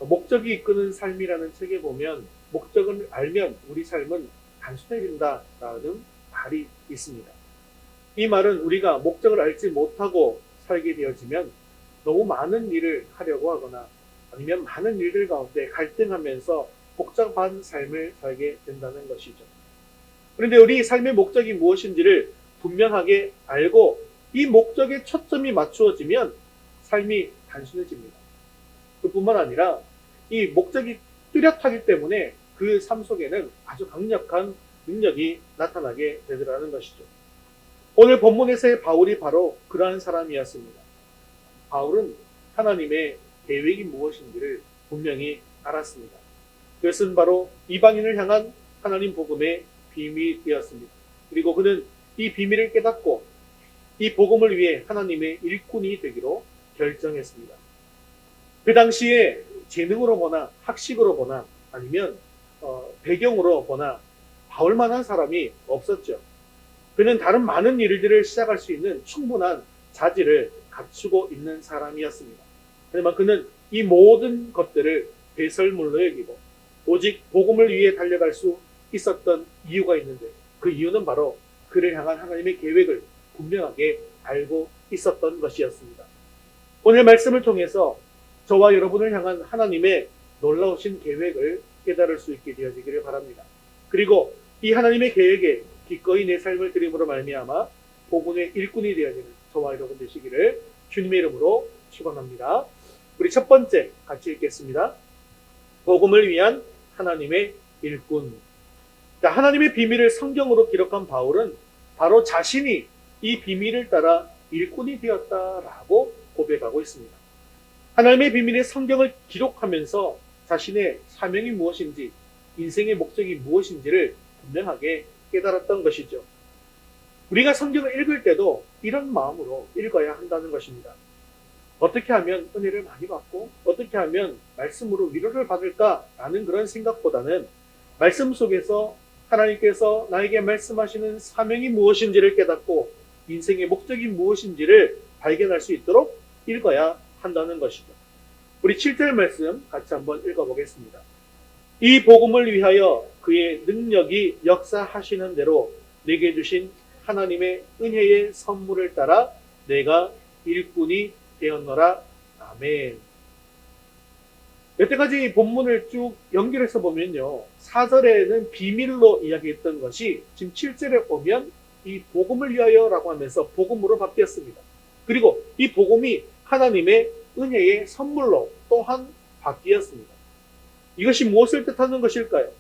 목적이 이끄는 삶이라는 책에 보면 목적을 알면 우리 삶은 단순해진다라는 말이 있습니다. 이 말은 우리가 목적을 알지 못하고 살게 되어지면 너무 많은 일을 하려고 하거나 아니면 많은 일들 가운데 갈등하면서 복잡한 삶을 살게 된다는 것이죠. 그런데 우리 삶의 목적이 무엇인지를 분명하게 알고 이 목적에 초점이 맞추어지면 삶이 단순해집니다. 그뿐만 아니라 이 목적이 뚜렷하기 때문에 그 삶 속에는 아주 강력한 능력이 나타나게 되더라는 것이죠. 오늘 본문에서의 바울이 바로 그러한 사람이었습니다. 바울은 하나님의 계획이 무엇인지를 분명히 알았습니다. 그것은 바로 이방인을 향한 하나님 복음의 비밀이었습니다. 그리고 그는 이 비밀을 깨닫고 이 복음을 위해 하나님의 일꾼이 되기로 결정했습니다. 그 당시에 재능으로 보나 학식으로 보나 아니면 배경으로 보나 바울만한 사람이 없었죠. 그는 다른 많은 일들을 시작할 수 있는 충분한 자질을 갖추고 있는 사람이었습니다. 하지만 그는 이 모든 것들을 배설물로 여기고 오직 복음을 위해 달려갈 수 있었던 이유가 있는데 그 이유는 바로 그를 향한 하나님의 계획을 분명하게 알고 있었던 것이었습니다. 오늘 말씀을 통해서 저와 여러분을 향한 하나님의 놀라우신 계획을 깨달을 수 있게 되어지기를 바랍니다. 그리고 이 하나님의 계획에 기꺼이 내 삶을 드림으로 말미암아 복음의 일꾼이 되어지는 저와 여러분 되시기를 주님의 이름으로 축원합니다. 우리 첫 번째 같이 읽겠습니다. 복음을 위한 하나님의 일꾼. 하나님의 비밀을 성경으로 기록한 바울은 바로 자신이 이 비밀을 따라 일꾼이 되었다라고 고백하고 있습니다. 하나님의 비밀의 성경을 기록하면서 자신의 사명이 무엇인지, 인생의 목적이 무엇인지를 분명하게 깨달았던 것이죠. 우리가 성경을 읽을 때도 이런 마음으로 읽어야 한다는 것입니다. 어떻게 하면 은혜를 많이 받고 어떻게 하면 말씀으로 위로를 받을까라는 그런 생각보다는 말씀 속에서 하나님께서 나에게 말씀하시는 사명이 무엇인지를 깨닫고 인생의 목적이 무엇인지를 발견할 수 있도록 읽어야 한다는 것이죠. 우리 7절 말씀 같이 한번 읽어보겠습니다. 이 복음을 위하여 그의 능력이 역사하시는 대로 내게 주신 하나님의 은혜의 선물을 따라 내가 일꾼이 되었노라. 아멘. 여태까지 본문을 쭉 연결해서 보면요. 4절에는 비밀로 이야기했던 것이 지금 7절에 오면 이 복음을 위하여라고 하면서 복음으로 바뀌었습니다. 그리고 이 복음이 하나님의 은혜의 선물로 또한 바뀌었습니다. 이것이 무엇을 뜻하는 것일까요?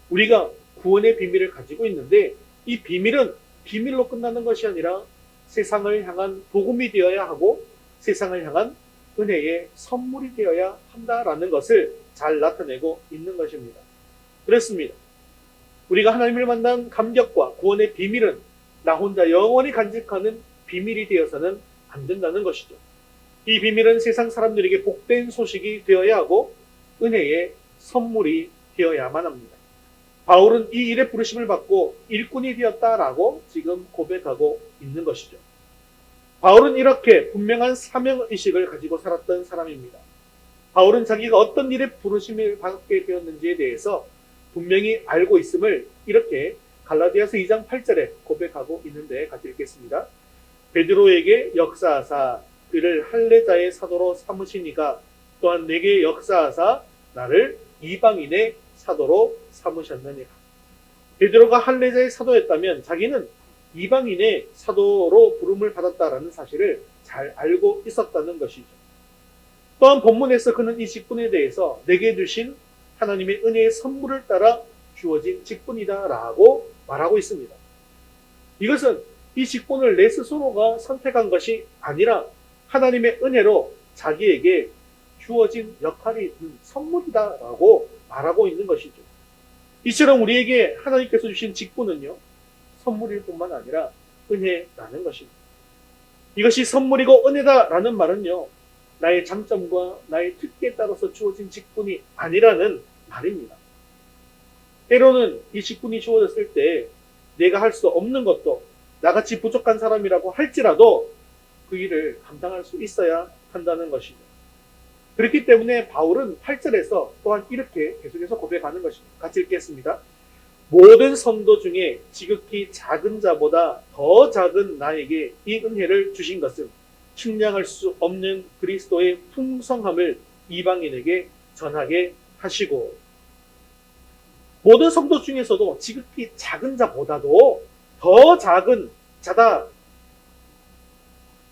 우리가 구원의 비밀을 가지고 있는데 이 비밀은 비밀로 끝나는 것이 아니라 세상을 향한 복음이 되어야 하고 세상을 향한 은혜의 선물이 되어야 한다라는 것을 잘 나타내고 있는 것입니다. 그렇습니다. 우리가 하나님을 만난 감격과 구원의 비밀은 나 혼자 영원히 간직하는 비밀이 되어서는 안 된다는 것이죠. 이 비밀은 세상 사람들에게 복된 소식이 되어야 하고 은혜의 선물이 되어야만 합니다. 바울은 이 일에 부르심을 받고 일꾼이 되었다라고 지금 고백하고 있는 것이죠. 바울은 이렇게 분명한 사명의식을 가지고 살았던 사람입니다. 바울은 자기가 어떤 일에 부르심을 받게 되었는지에 대해서 분명히 알고 있음을 이렇게 갈라디아서 2장 8절에 고백하고 있는데 같이 읽겠습니다. 베드로에게 역사하사 그를 할례자의 사도로 삼으시니가 또한 내게 역사하사 나를 이방인의 사도로 삼으셨느니라. 베드로가 할례자의 사도였다면 자기는 이방인의 사도로 부름을 받았다라는 사실을 잘 알고 있었다는 것이죠. 또한 본문에서 그는 이 직분에 대해서 내게 주신 하나님의 은혜의 선물을 따라 주어진 직분이다라고 말하고 있습니다. 이것은 이 직분을 내 스스로가 선택한 것이 아니라 하나님의 은혜로 자기에게 주어진 역할이 있는 선물이다라고 말하고 있는 것이죠. 이처럼 우리에게 하나님께서 주신 직분은요, 선물일 뿐만 아니라 은혜라는 것입니다. 이것이 선물이고 은혜다라는 말은요, 나의 장점과 나의 특기에 따라서 주어진 직분이 아니라는 말입니다. 때로는 이 직분이 주어졌을 때 내가 할 수 없는 것도 나같이 부족한 사람이라고 할지라도 그 일을 감당할 수 있어야 한다는 것이죠. 그렇기 때문에 바울은 8절에서 또한 이렇게 계속해서 고백하는 것입니다. 같이 읽겠습니다. 모든 성도 중에 지극히 작은 자보다 더 작은 나에게 이 은혜를 주신 것은 측량할 수 없는 그리스도의 풍성함을 이방인에게 전하게 하시고, 모든 성도 중에서도 지극히 작은 자보다도 더 작은 자다,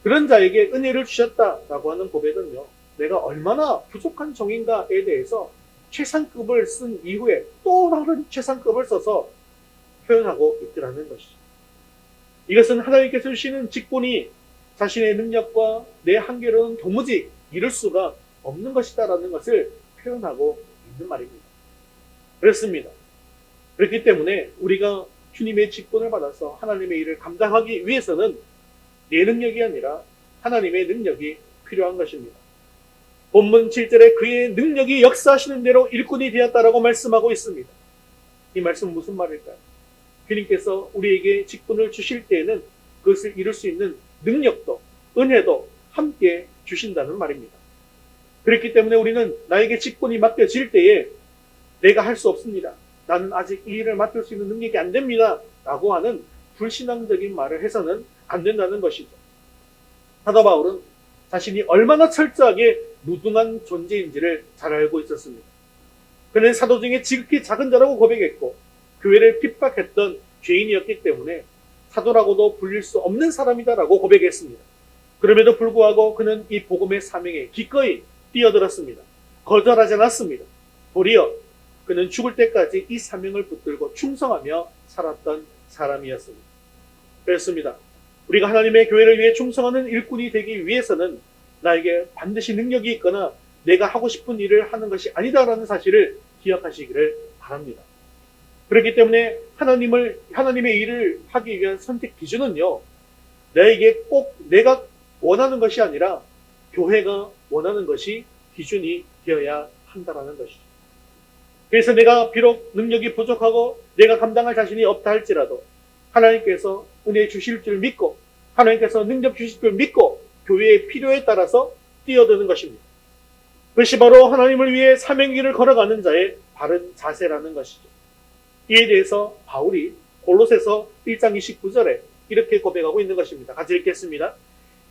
그런 자에게 은혜를 주셨다라고 하는 고백은요, 내가 얼마나 부족한 종인가에 대해서 최상급을 쓴 이후에 또 다른 최상급을 써서 표현하고 있더라는 것이죠. 이것은 하나님께서 주시는 직분이 자신의 능력과 내 한계로는 도무지 이룰 수가 없는 것이다라는 것을 표현하고 있는 말입니다. 그렇습니다. 그렇기 때문에 우리가 주님의 직분을 받아서 하나님의 일을 감당하기 위해서는 내 능력이 아니라 하나님의 능력이 필요한 것입니다. 본문 7절에 그의 능력이 역사하시는 대로 일꾼이 되었다라고 말씀하고 있습니다. 이 말씀은 무슨 말일까요? 주님께서 우리에게 직분을 주실 때에는 그것을 이룰 수 있는 능력도 은혜도 함께 주신다는 말입니다. 그렇기 때문에 우리는 나에게 직분이 맡겨질 때에 내가 할 수 없습니다, 나는 아직 이 일을 맡을 수 있는 능력이 안 됩니다 라고 하는 불신앙적인 말을 해서는 안 된다는 것이죠. 사도 바울은 자신이 얼마나 철저하게 무등한 존재인지를 잘 알고 있었습니다. 그는 사도 중에 지극히 작은 자라고 고백했고 교회를 핍박했던 죄인이었기 때문에 사도라고도 불릴 수 없는 사람이다라고 고백했습니다. 그럼에도 불구하고 그는 이 복음의 사명에 기꺼이 뛰어들었습니다. 거절하지 않았습니다. 도리어 그는 죽을 때까지 이 사명을 붙들고 충성하며 살았던 사람이었습니다. 그렇습니다. 우리가 하나님의 교회를 위해 충성하는 일꾼이 되기 위해서는 나에게 반드시 능력이 있거나 내가 하고 싶은 일을 하는 것이 아니다라는 사실을 기억하시기를 바랍니다. 그렇기 때문에 하나님의 일을 하기 위한 선택 기준은요, 나에게 꼭 내가 원하는 것이 아니라 교회가 원하는 것이 기준이 되어야 한다라는 것이죠. 그래서 내가 비록 능력이 부족하고 내가 감당할 자신이 없다 할지라도 하나님께서 은혜 주실 줄 믿고 하나님께서 능력 주실 줄 믿고 교회의 필요에 따라서 뛰어드는 것입니다. 그것이 바로 하나님을 위해 사명길을 걸어가는 자의 바른 자세라는 것이죠. 이에 대해서 바울이 골로새서 1장 29절에 이렇게 고백하고 있는 것입니다. 같이 읽겠습니다.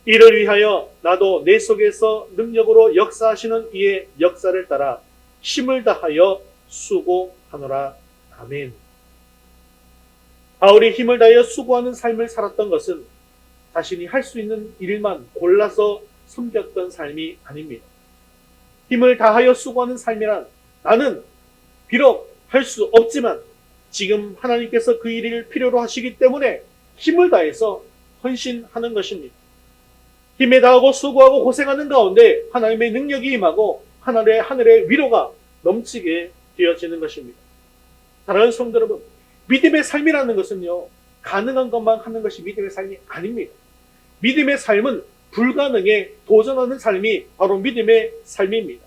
이를 위하여 나도 내 속에서 능력으로 역사하시는 이의 역사를 따라 힘을 다하여 수고하노라. 아멘. 바울이 힘을 다하여 수고하는 삶을 살았던 것은 자신이 할 수 있는 일만 골라서 섬겼던 삶이 아닙니다. 힘을 다하여 수고하는 삶이란 나는 비록 할 수 없지만 지금 하나님께서 그 일을 필요로 하시기 때문에 힘을 다해서 헌신하는 것입니다. 힘에 다하고 수고하고 고생하는 가운데 하나님의 능력이 임하고 하늘의 위로가 넘치게 되어지는 것입니다. 사랑하는 성도 여러분, 믿음의 삶이라는 것은요, 가능한 것만 하는 것이 믿음의 삶이 아닙니다. 믿음의 삶은 불가능에 도전하는 삶이 바로 믿음의 삶입니다.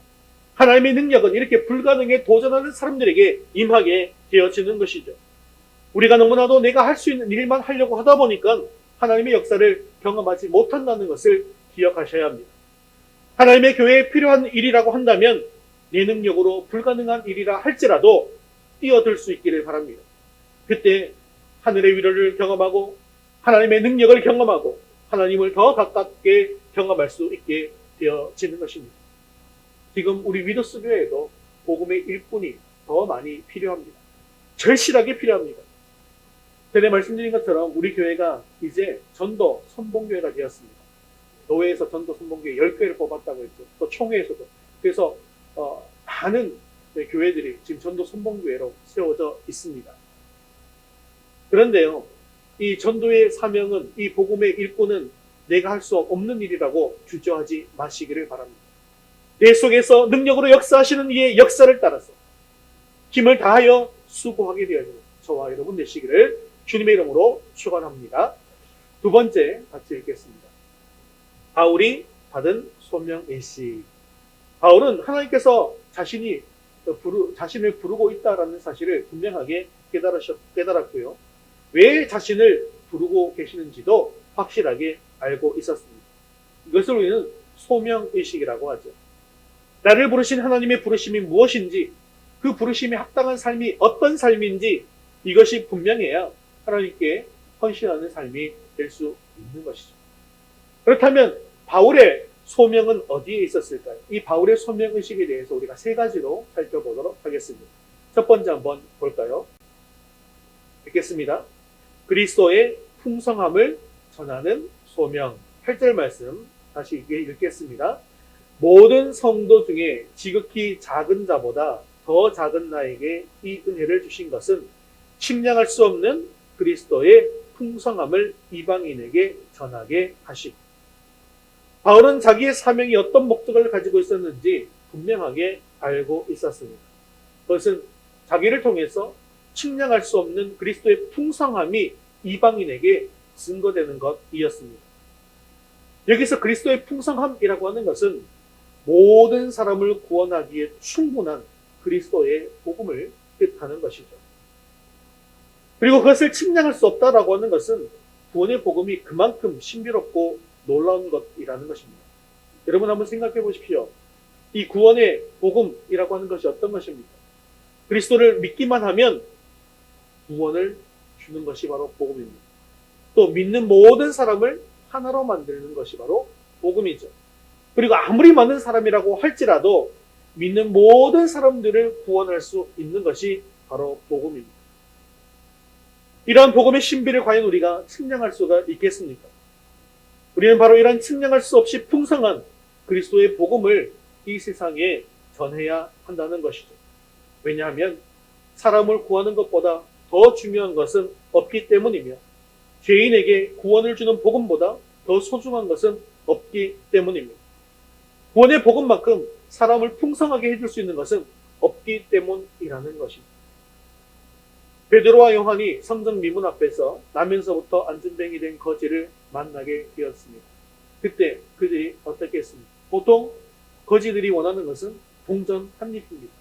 하나님의 능력은 이렇게 불가능에 도전하는 사람들에게 임하게 되어지는 것이죠. 우리가 너무나도 내가 할 수 있는 일만 하려고 하다 보니까 하나님의 역사를 경험하지 못한다는 것을 기억하셔야 합니다. 하나님의 교회에 필요한 일이라고 한다면 내 능력으로 불가능한 일이라 할지라도 뛰어들 수 있기를 바랍니다. 그때 하늘의 위로를 경험하고 하나님의 능력을 경험하고 하나님을 더 가깝게 경험할 수 있게 되어지는 것입니다. 지금 우리 위더스 교회에도 복음의 일꾼이 더 많이 필요합니다. 절실하게 필요합니다. 전에 말씀드린 것처럼 우리 교회가 이제 전도 선봉교회가 되었습니다. 노회에서 전도 선봉교회 10교회를 뽑았다고 했죠. 또 총회에서도. 그래서 많은 교회들이 지금 전도 선봉교회로 세워져 있습니다. 그런데요, 이 전도의 사명은, 이 복음의 일꾼은 내가 할 수 없는 일이라고 주저하지 마시기를 바랍니다. 내 속에서 능력으로 역사하시는 이의 역사를 따라서 힘을 다하여 수고하게 되어지는 저와 여러분 되시기를 주님의 이름으로 축원합니다. 두 번째 같이 읽겠습니다. 바울이 받은 소명의식. 바울은 하나님께서 자신을 부르고 있다라는 사실을 분명하게 깨달았고요. 왜 자신을 부르고 계시는지도 확실하게 알고 있었습니다. 이것을 우리는 소명의식이라고 하죠. 나를 부르신 하나님의 부르심이 무엇인지, 그 부르심에 합당한 삶이 어떤 삶인지 이것이 분명해야 하나님께 헌신하는 삶이 될 수 있는 것이죠. 그렇다면 바울의 소명은 어디에 있었을까요? 이 바울의 소명의식에 대해서 우리가 세 가지로 살펴보도록 하겠습니다. 첫 번째 한번 볼까요? 읽겠습니다. 그리스도의 풍성함을 전하는 소명. 8절 말씀 다시 읽겠습니다. 모든 성도 중에 지극히 작은 자보다 더 작은 나에게 이 은혜를 주신 것은 측량할 수 없는 그리스도의 풍성함을 이방인에게 전하게 하시고, 바울은 자기의 사명이 어떤 목적을 가지고 있었는지 분명하게 알고 있었습니다. 그것은 자기를 통해서 측량할 수 없는 그리스도의 풍성함이 이방인에게 증거되는 것이었습니다. 여기서 그리스도의 풍성함이라고 하는 것은 모든 사람을 구원하기에 충분한 그리스도의 복음을 뜻하는 것이죠. 그리고 그것을 측량할 수 없다라고 하는 것은 구원의 복음이 그만큼 신비롭고 놀라운 것이라는 것입니다. 여러분 한번 생각해 보십시오. 이 구원의 복음이라고 하는 것이 어떤 것입니까? 그리스도를 믿기만 하면 구원을 주는 것이 바로 복음입니다. 또 믿는 모든 사람을 하나로 만드는 것이 바로 복음이죠. 그리고 아무리 많은 사람이라고 할지라도 믿는 모든 사람들을 구원할 수 있는 것이 바로 복음입니다. 이러한 복음의 신비를 과연 우리가 측량할 수가 있겠습니까? 우리는 바로 이러한 측량할 수 없이 풍성한 그리스도의 복음을 이 세상에 전해야 한다는 것이죠. 왜냐하면 사람을 구하는 것보다 더 중요한 것은 없기 때문이며, 죄인에게 구원을 주는 복음보다 더 소중한 것은 없기 때문입니다. 구원의 복음만큼 사람을 풍성하게 해줄 수 있는 것은 없기 때문이라는 것입니다. 베드로와 요한이 성전 미문 앞에서 나면서부터 안진뱅이 된 거지를 만나게 되었습니다. 그때 그들이 어떻게 했습니까? 보통 거지들이 원하는 것은 동전 한 입입니다.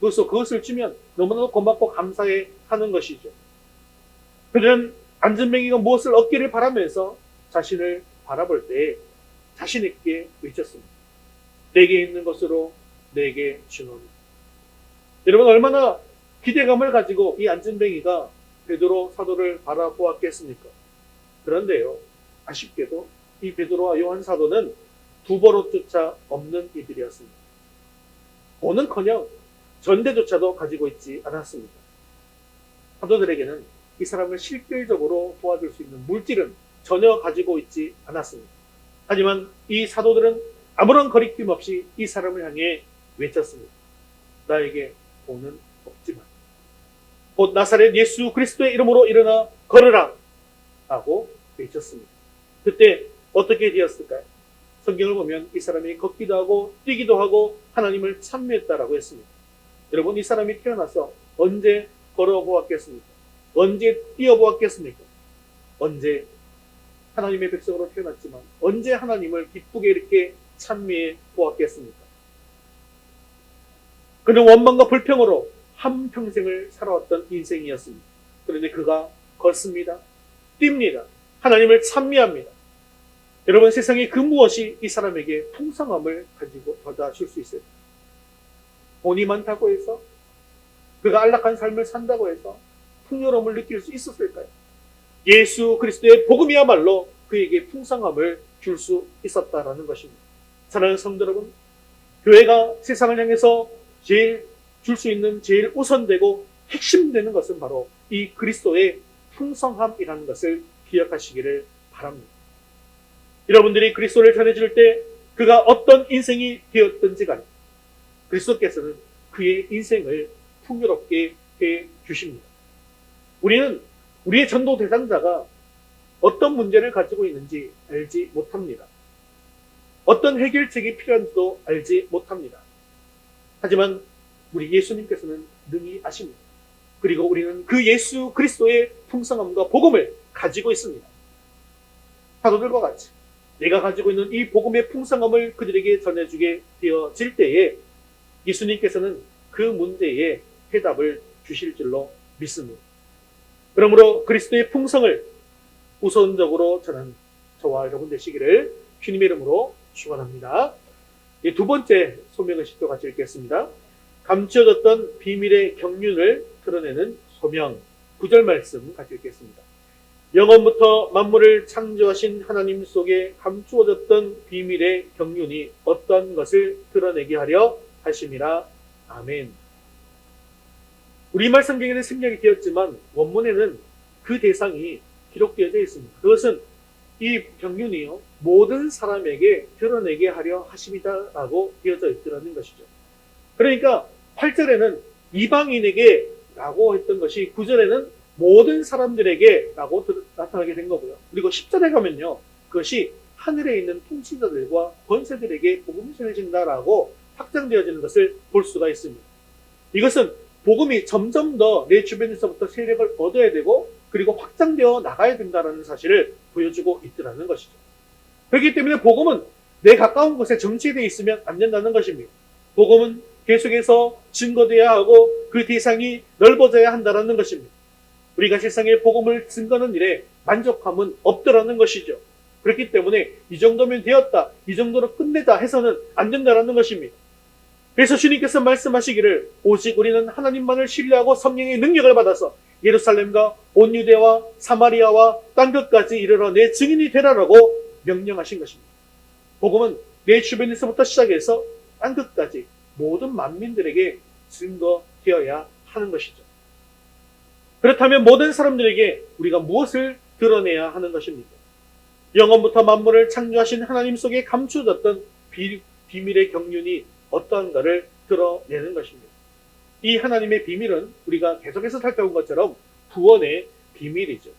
그것을 주면 너무나도 고맙고 감사해 하는 것이죠. 그들은 안진뱅이가 무엇을 얻기를 바라면서 자신을 바라볼 때 자신 있게 외쳤습니다. 내게 있는 것으로 내게 주노니. 여러분 얼마나 기대감을 가지고 이 안진뱅이가 베드로 사도를 바라보았겠습니까? 그런데요, 아쉽게도 이 베드로와 요한 사도는 두 버릇조차 없는 이들이었습니다. 오는커녕 전대조차도 가지고 있지 않았습니다. 사도들에게는 이 사람을 실질적으로 도와줄 수 있는 물질은 전혀 가지고 있지 않았습니다. 하지만 이 사도들은 아무런 거리낌 없이 이 사람을 향해 외쳤습니다. 나에게 돈은 없지만 곧 나사렛 예수 그리스도의 이름으로 일어나 걸으라 하고 외쳤습니다. 그때 어떻게 되었을까요? 성경을 보면 이 사람이 걷기도 하고 뛰기도 하고 하나님을 찬미했다라고 했습니다. 여러분, 이 사람이 태어나서 언제 걸어보았겠습니까? 언제 뛰어보았겠습니까? 언제 하나님의 백성으로 태어났지만 언제 하나님을 기쁘게 이렇게 찬미해 보았겠습니까? 그는 원망과 불평으로 한평생을 살아왔던 인생이었습니다. 그런데 그가 걷습니다. 뜁니다. 하나님을 찬미합니다. 여러분, 세상에 그 무엇이 이 사람에게 풍성함을 가지고 받아 줄 수 있어요? 돈이 많다고 해서, 그가 안락한 삶을 산다고 해서 풍요로움을 느낄 수 있었을까요? 예수 그리스도의 복음이야말로 그에게 풍성함을 줄 수 있었다라는 것입니다. 사랑하는 성도 여러분, 교회가 세상을 향해서 제일 줄 수 있는 제일 우선되고 핵심되는 것은 바로 이 그리스도의 풍성함이라는 것을 기억하시기를 바랍니다. 여러분들이 그리스도를 전해줄 때 그가 어떤 인생이 되었든지 간에 그리스도께서는 그의 인생을 풍요롭게 해 주십니다. 우리는 우리의 전도 대상자가 어떤 문제를 가지고 있는지 알지 못합니다. 어떤 해결책이 필요한지도 알지 못합니다. 하지만 우리 예수님께서는 능히 아십니다. 그리고 우리는 그 예수 그리스도의 풍성함과 복음을 가지고 있습니다. 사도들과 같이 내가 가지고 있는 이 복음의 풍성함을 그들에게 전해주게 되어질 때에 예수님께서는 그 문제에 해답을 주실 줄로 믿습니다. 그러므로 그리스도의 풍성을 우선적으로 전하는 저와 여러분 되시기를 주님의 이름으로 축원합니다. 이 두 번째 소명의식도 같이 읽겠습니다. 감추어졌던 비밀의 경륜을 드러내는 소명. 9절 말씀 같이 읽겠습니다. 영원부터 만물을 창조하신 하나님 속에 감추어졌던 비밀의 경륜이 어떤 것을 드러내게 하려 하심이라. 아멘. 우리말 성경에는 생략이 되었지만 원문에는 그 대상이 기록되어져 있습니다. 그것은 이 경륜이요 모든 사람에게 드러내게 하려 하심이다라고 되어져 있더라는 것이죠. 그러니까 8절에는 이방인에게 라고 했던 것이 9절에는 모든 사람들에게 라고 나타나게 된 거고요. 그리고 10절에 가면요 그것이 하늘에 있는 통치자들과 권세들에게 복음이 전해진다라고 확장되어지는 것을 볼 수가 있습니다. 이것은 복음이 점점 더 내 주변에서부터 세력을 얻어야 되고 그리고 확장되어 나가야 된다는 사실을 보여주고 있더라는 것이죠. 그렇기 때문에 복음은 내 가까운 곳에 정체되어 있으면 안 된다는 것입니다. 복음은 계속해서 증거되어야 하고 그 대상이 넓어져야 한다는 것입니다. 우리가 세상에 복음을 증거하는 일에 만족함은 없더라는 것이죠. 그렇기 때문에 이 정도면 되었다, 이 정도로 끝내자 해서는 안 된다는 것입니다. 그래서 주님께서 말씀하시기를 오직 우리는 하나님만을 신뢰하고 성령의 능력을 받아서 예루살렘과 온 유대와 사마리아와 땅 끝까지 이르러 내 증인이 되라라고 명령하신 것입니다. 복음은 내 주변에서부터 시작해서 땅 끝까지 모든 만민들에게 증거되어야 하는 것이죠. 그렇다면 모든 사람들에게 우리가 무엇을 드러내야 하는 것입니까? 영원부터 만물을 창조하신 하나님 속에 감추어졌던 비밀의 경륜이 어떠한가를 드러내는 것입니다. 이 하나님의 비밀은 우리가 계속해서 살펴본 것처럼 구원의 비밀이죠.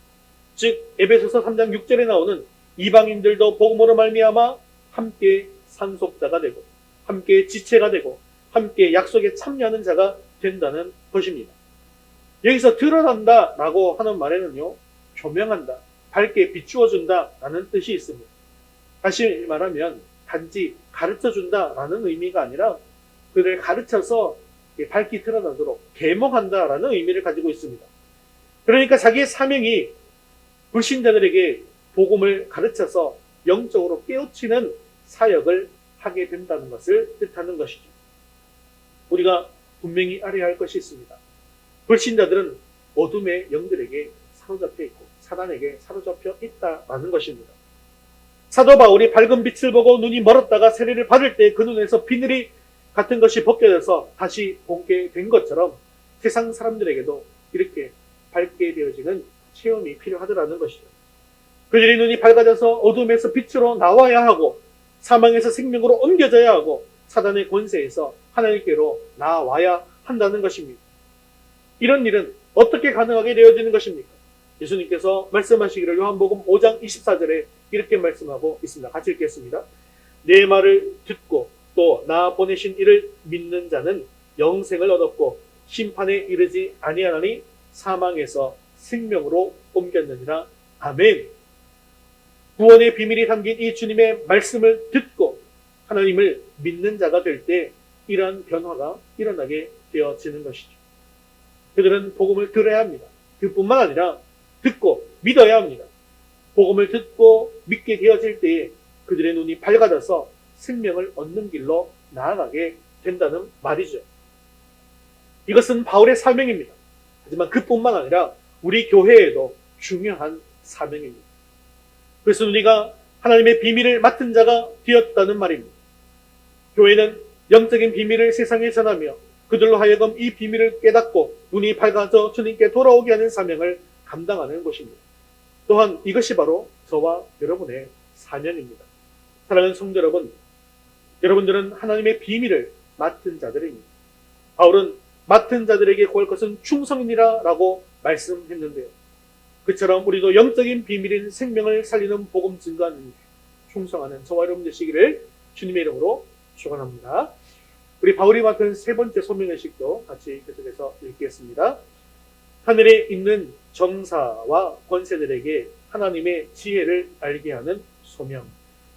즉 에베소서 3장 6절에 나오는 이방인들도 복음으로 말미암아 함께 상속자가 되고 함께 지체가 되고 함께 약속에 참여하는 자가 된다는 것입니다. 여기서 드러난다라고 하는 말에는요 조명한다, 밝게 비추어준다 라는 뜻이 있습니다. 다시 말하면 단지 가르쳐준다라는 의미가 아니라 그를 가르쳐서 밝게 드러나도록 계몽한다라는 의미를 가지고 있습니다. 그러니까 자기의 사명이 불신자들에게 복음을 가르쳐서 영적으로 깨우치는 사역을 하게 된다는 것을 뜻하는 것이죠. 우리가 분명히 알아야 할 것이 있습니다. 불신자들은 어둠의 영들에게 사로잡혀 있고 사단에게 사로잡혀 있다라는 것입니다. 사도 바울이 밝은 빛을 보고 눈이 멀었다가 세례를 받을 때 그 눈에서 비늘이 같은 것이 벗겨져서 다시 보게 된 것처럼 세상 사람들에게도 이렇게 밝게 되어지는 체험이 필요하더라는 것이죠. 그들의 눈이 밝아져서 어둠에서 빛으로 나와야 하고 사망에서 생명으로 옮겨져야 하고 사단의 권세에서 하나님께로 나와야 한다는 것입니다. 이런 일은 어떻게 가능하게 되어지는 것입니까? 예수님께서 말씀하시기를 요한복음 5장 24절에 이렇게 말씀하고 있습니다. 같이 읽겠습니다. 내 말을 듣고 또 나 보내신 이를 믿는 자는 영생을 얻었고 심판에 이르지 아니하나니 사망에서 생명으로 옮겼느니라. 아멘. 구원의 비밀이 담긴 이 주님의 말씀을 듣고 하나님을 믿는 자가 될 때 이러한 변화가 일어나게 되어지는 것이죠. 그들은 복음을 들어야 합니다. 그뿐만 아니라 듣고 믿어야 합니다. 복음을 듣고 믿게 되어질 때에 그들의 눈이 밝아져서 생명을 얻는 길로 나아가게 된다는 말이죠. 이것은 바울의 사명입니다. 하지만 그뿐만 아니라 우리 교회에도 중요한 사명입니다. 그래서 우리가 하나님의 비밀을 맡은 자가 되었다는 말입니다. 교회는 영적인 비밀을 세상에 전하며 그들로 하여금 이 비밀을 깨닫고 눈이 밝아져 주님께 돌아오게 하는 사명을 감당하는 곳입니다. 또한 이것이 바로 저와 여러분의 사명입니다. 사랑하는 성도 여러분, 여러분들은 하나님의 비밀을 맡은 자들입니다. 바울은 맡은 자들에게 구할 것은 충성이니라 라고 말씀했는데요. 그처럼 우리도 영적인 비밀인 생명을 살리는 복음 증거하는 충성하는 저와 여러분 되시기를 주님의 이름으로 축원합니다. 우리 바울이 맡은 세 번째 소명의식도 같이 계속해서 읽겠습니다. 하늘에 있는 정사와 권세들에게 하나님의 지혜를 알게 하는 소명.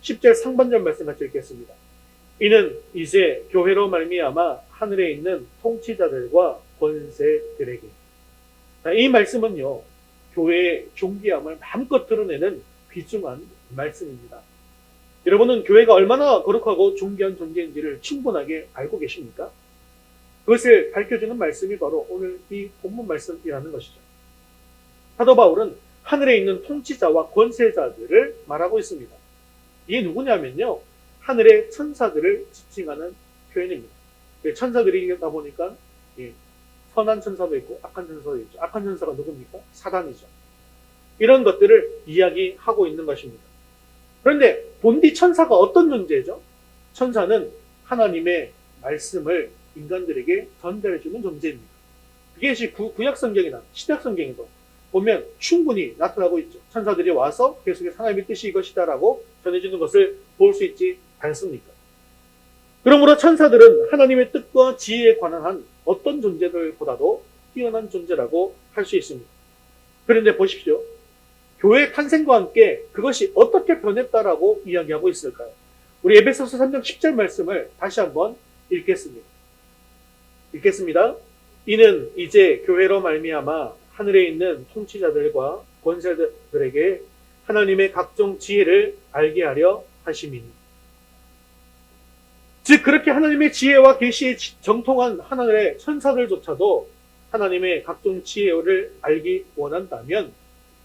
10절 상반절 말씀 같이 읽겠습니다. 이는 이제 교회로 말미암아 하늘에 있는 통치자들과 권세들에게. 이 말씀은요, 교회의 존귀함을 마음껏 드러내는 귀중한 말씀입니다. 여러분은 교회가 얼마나 거룩하고 존귀한 존재인지를 충분하게 알고 계십니까? 그것을 밝혀주는 말씀이 바로 오늘 이 본문 말씀이라는 것이죠. 사도 바울은 하늘에 있는 통치자와 권세자들을 말하고 있습니다. 이게 누구냐면요, 하늘의 천사들을 지칭하는 표현입니다. 천사들이다 보니까 선한 천사도 있고 악한 천사도 있죠. 악한 천사가 누굽니까? 사단이죠. 이런 것들을 이야기하고 있는 것입니다. 그런데 본디 천사가 어떤 존재죠? 천사는 하나님의 말씀을 인간들에게 전달해주는 존재입니다. 그게 구약 성경이나 신약 성경에도 보면 충분히 나타나고 있죠. 천사들이 와서 계속해서 하나님의 뜻이 이것이다라고 전해주는 것을 볼 수 있지 않습니까? 그러므로 천사들은 하나님의 뜻과 지혜에 관한 한 어떤 존재들보다도 뛰어난 존재라고 할 수 있습니다. 그런데 보십시오. 교회 탄생과 함께 그것이 어떻게 변했다라고 이야기하고 있을까요? 우리 에베소서 3장 10절 말씀을 다시 한번 읽겠습니다. 이는 이제 교회로 말미암아 하늘에 있는 통치자들과 권세들에게 하나님의 각종 지혜를 알게 하려 하심이니. 즉 그렇게 하나님의 지혜와 계시에 정통한 하늘의 천사들조차도 하나님의 각종 지혜를 알기 원한다면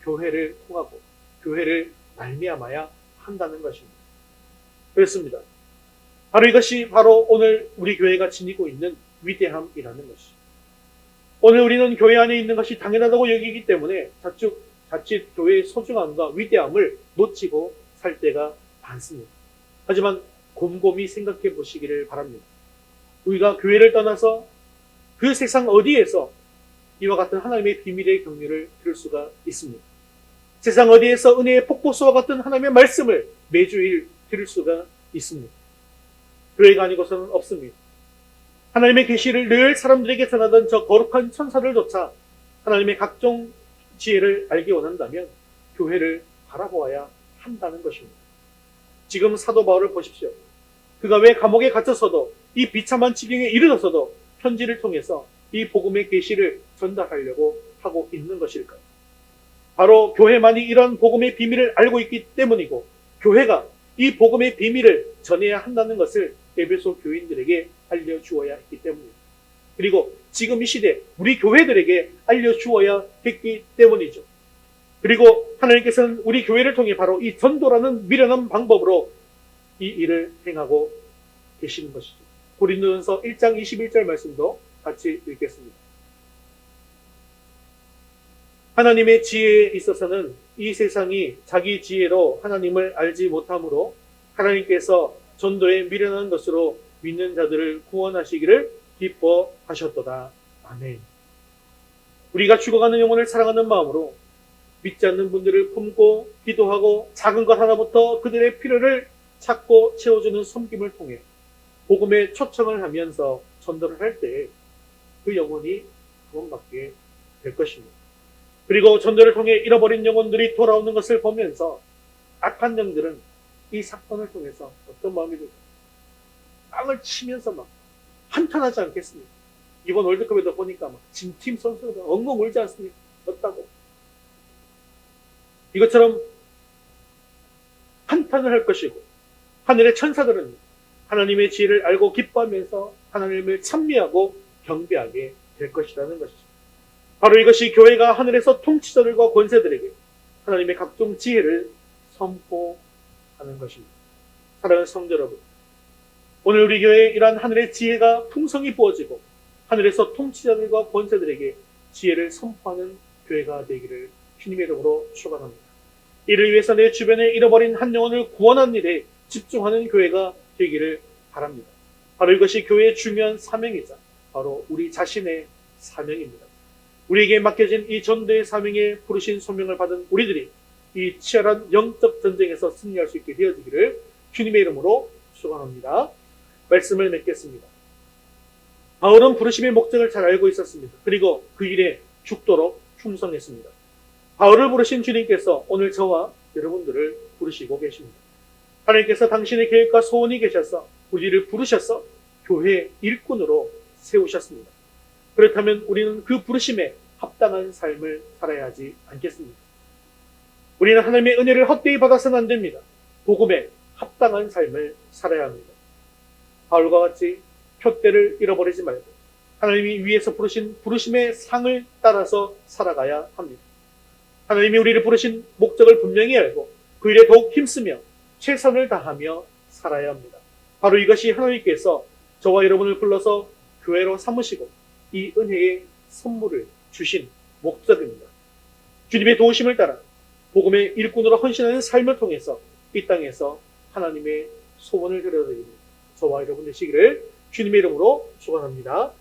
교회를 통하고 교회를 말미암아야 한다는 것입니다. 그렇습니다. 이것이 바로 오늘 우리 교회가 지니고 있는 위대함이라는 것이죠. 오늘 우리는 교회 안에 있는 것이 당연하다고 여기기 때문에 자칫 교회의 소중함과 위대함을 놓치고 살 때가 많습니다. 하지만 곰곰이 생각해 보시기를 바랍니다. 우리가 교회를 떠나서 그 세상 어디에서 이와 같은 하나님의 비밀의 경륜을 들을 수가 있습니다. 세상 어디에서 은혜의 폭포수와 같은 하나님의 말씀을 매주일 들을 수가 있습니다. 교회가 아니고서는 없습니다. 하나님의 계시를 늘 사람들에게 전하던 저 거룩한 천사들조차 하나님의 각종 지혜를 알기 원한다면 교회를 바라보아야 한다는 것입니다. 지금 사도 바울을 보십시오. 그가 왜 감옥에 갇혔어도 이 비참한 지경에 이르렀어도 편지를 통해서 이 복음의 계시를 전달하려고 하고 있는 것일까요? 바로 교회만이 이런 복음의 비밀을 알고 있기 때문이고 교회가 이 복음의 비밀을 전해야 한다는 것을 에베소 교인들에게 알려주어야 했기 때문입니다. 그리고 지금 이 시대 우리 교회들에게 알려주어야 했기 때문이죠. 그리고 하나님께서는 우리 교회를 통해 바로 이 전도라는 미련한 방법으로 이 일을 행하고 계시는 것이죠. 고린도전서 1장 21절 말씀도 같이 읽겠습니다. 하나님의 지혜에 있어서는 이 세상이 자기 지혜로 하나님을 알지 못하므로 하나님께서 전도에 미련한 것으로 믿는 자들을 구원하시기를 기뻐하셨도다. 아멘. 우리가 죽어가는 영혼을 사랑하는 마음으로 믿지 않는 분들을 품고 기도하고 작은 것 하나부터 그들의 필요를 찾고 채워주는 섬김을 통해 복음에 초청을 하면서 전도를 할 때 그 영혼이 구원받게 될 것입니다. 그리고 전도를 통해 잃어버린 영혼들이 돌아오는 것을 보면서 악한 영들은 이 사건을 통해서 어떤 마음이 들까? 빵을 치면서 막 한탄하지 않겠습니까? 이번 월드컵에도 보니까 막 진팀 선수가 엉엉 울지 않습니까? 졌다고. 이것처럼 한탄을 할 것이고 하늘의 천사들은 하나님의 지혜를 알고 기뻐하면서 하나님을 찬미하고 경배하게 될 것이라는 것이죠. 바로 이것이 교회가 하늘에서 통치자들과 권세들에게 하나님의 각종 지혜를 선포하는 것입니다. 사랑하는 성도 여러분, 오늘 우리 교회에 이러한 하늘의 지혜가 풍성히 부어지고 하늘에서 통치자들과 권세들에게 지혜를 선포하는 교회가 되기를 주님의 이름으로 축원합니다. 이를 위해서 내 주변에 잃어버린 한 영혼을 구원하는 일에 집중하는 교회가 되기를 바랍니다. 바로 이것이 교회의 중요한 사명이자 바로 우리 자신의 사명입니다. 우리에게 맡겨진 이 전도의 사명에 부르신 소명을 받은 우리들이 이 치열한 영적 전쟁에서 승리할 수 있게 되어지기를 주님의 이름으로 축원합니다. 말씀을 맺겠습니다. 바울은 부르심의 목적을 잘 알고 있었습니다. 그리고 그 일에 죽도록 충성했습니다. 바울을 부르신 주님께서 오늘 저와 여러분들을 부르시고 계십니다. 하나님께서 당신의 계획과 소원이 계셔서 우리를 부르셔서 교회 일꾼으로 세우셨습니다. 그렇다면 우리는 그 부르심에 합당한 삶을 살아야 하지 않겠습니까? 우리는 하나님의 은혜를 헛되이 받아서는 안 됩니다. 복음에 합당한 삶을 살아야 합니다. 바울과 같이 표대를 잃어버리지 말고 하나님이 위에서 부르신 부르심의 상을 따라서 살아가야 합니다. 하나님이 우리를 부르신 목적을 분명히 알고 그 일에 더욱 힘쓰며 최선을 다하며 살아야 합니다. 바로 이것이 하나님께서 저와 여러분을 불러서 교회로 삼으시고 이 은혜의 선물을 주신 목적입니다. 주님의 도우심을 따라 복음의 일꾼으로 헌신하는 삶을 통해서 이 땅에서 하나님의 소원을 들어드리는 저와 여러분 되시기를 주님의 이름으로 축원합니다.